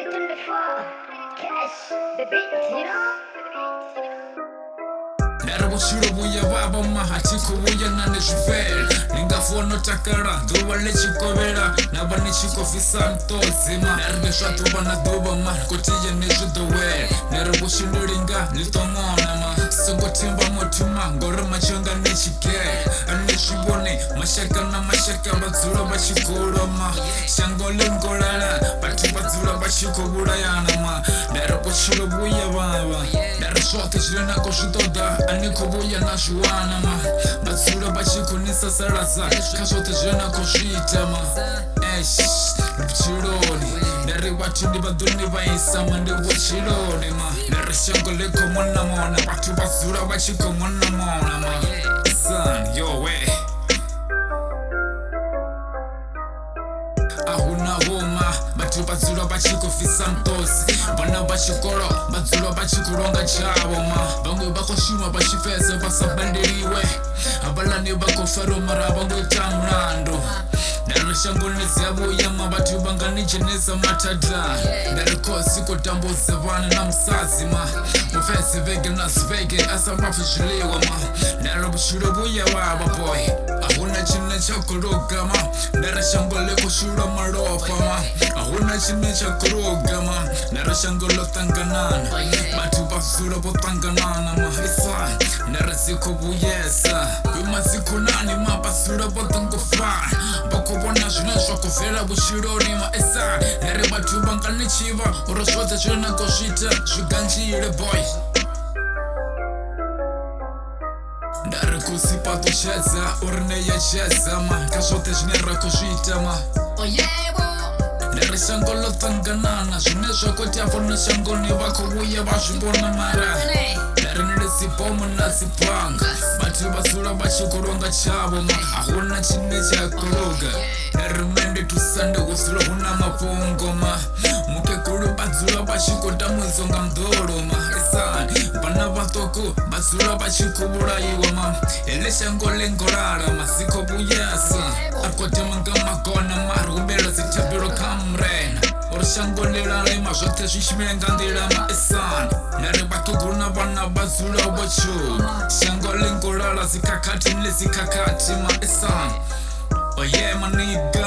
2024. Cash, the beat, you know? Vhutshilo vhuya vhavha hatshi khou vhuya na ndi zwifhela ni nga fono takala ḓuvha ḽi tshi kovhela na vha ni tshi khou bvisa muṱodzi na ri ndi zwa ḓuvha na ḓuvha kotiye ni zwi ḓowela ni ri vhutshilo linga ḽi ḓo ṅona songo themba muthu ngori matshonga ni tshigela a ni zwi vhone mashaka na mashaka vha dzula vha tshi khou lwa shango ḽi ngolala vhathu vha dzula vha tshi khou vhulayana nda ri vhutshilo vhuya vhavha nda ri zwoṱhe zwine na khou zwi ṱoḓa ani khou vhuya na zwi wana vha dzula vha tshi khou ni sasaladza kha zwoṱhe zwine na khou zwi ita vhutshiloni nda ri vhathu ndi vha ḓo ni vhaisa ndi vhutshiloni nda ri shango ḽi khou mona vhathu vha dzula vha tshi khou mona son yo we ahuna homa vhathu vha dzula vha tshi khou bvisa muṱodzi vhana vha tshikolo vha dzula vha tshi khou longa tshavho vhaṅwe vha khou shuma vha tshi fhedza vha sa badeliwe havhaḽani vha khou fariwa mara vha khou ita mulandu nda ri shangoni dzi a vhuya vhathu vha nga ni dzhenisa mathadani nda ri khosi khou tambudza vhana na musadzi u fhedza vhege na dzi vhege a sa vha pfi zwiḽiwa nda ri vhutshilo vhuya vhavha boy ahuna tshine tsha khou luga nda ri shango ḽi khou shulwa malofha ahuna tshine tsha khou luga nda ri shango ḽo ṱanganana vhathu vha dzula vho ṱanganana nda ri dzi khou vhuyesa vhima dzi khonani vha dzula vho ḓo ngo fana vha khou vhona zwine zwa khou bvela vhutshiloni nda ri vhathu vha nga ni tshivha uri zwoṱhe zwine na khou zwi ita zwi ganzhile boy nda ri khosi paṱutshedza uri ne ya tshedza kha zwoṱhe zwine ra khou zwi ita nda ri shango ḽo ṱanganana zwine zwa khou tea fhano shangoni vha khou vhuya vha zwi vhona mara nda ri ni ndi dzi bomo na dzi bannga vhathu vha dzula vha tshi khou longa tshavho ahuna tshine tsha khou luga nda ri mende thusande hu dzula hu na mafhungo mukegulu vha dzula vha tshi khou tamudzwa nga mḓolo vhana vhaṱuku vha dzula vha tshi khou vhulaiwa heḽi shango ḽi ngolala dzi khou vhuyesa a khou tema nga magona ri humbela dzi thabelo kha murena uri shango ḽi lalema zwoṱhe zwi tshimile nga nḓila nda ri vhaṱuku na vhana vha dzula vho tshuma shango ḽi ngolala dzi khakhathi ni dzi khakhathi oye maniga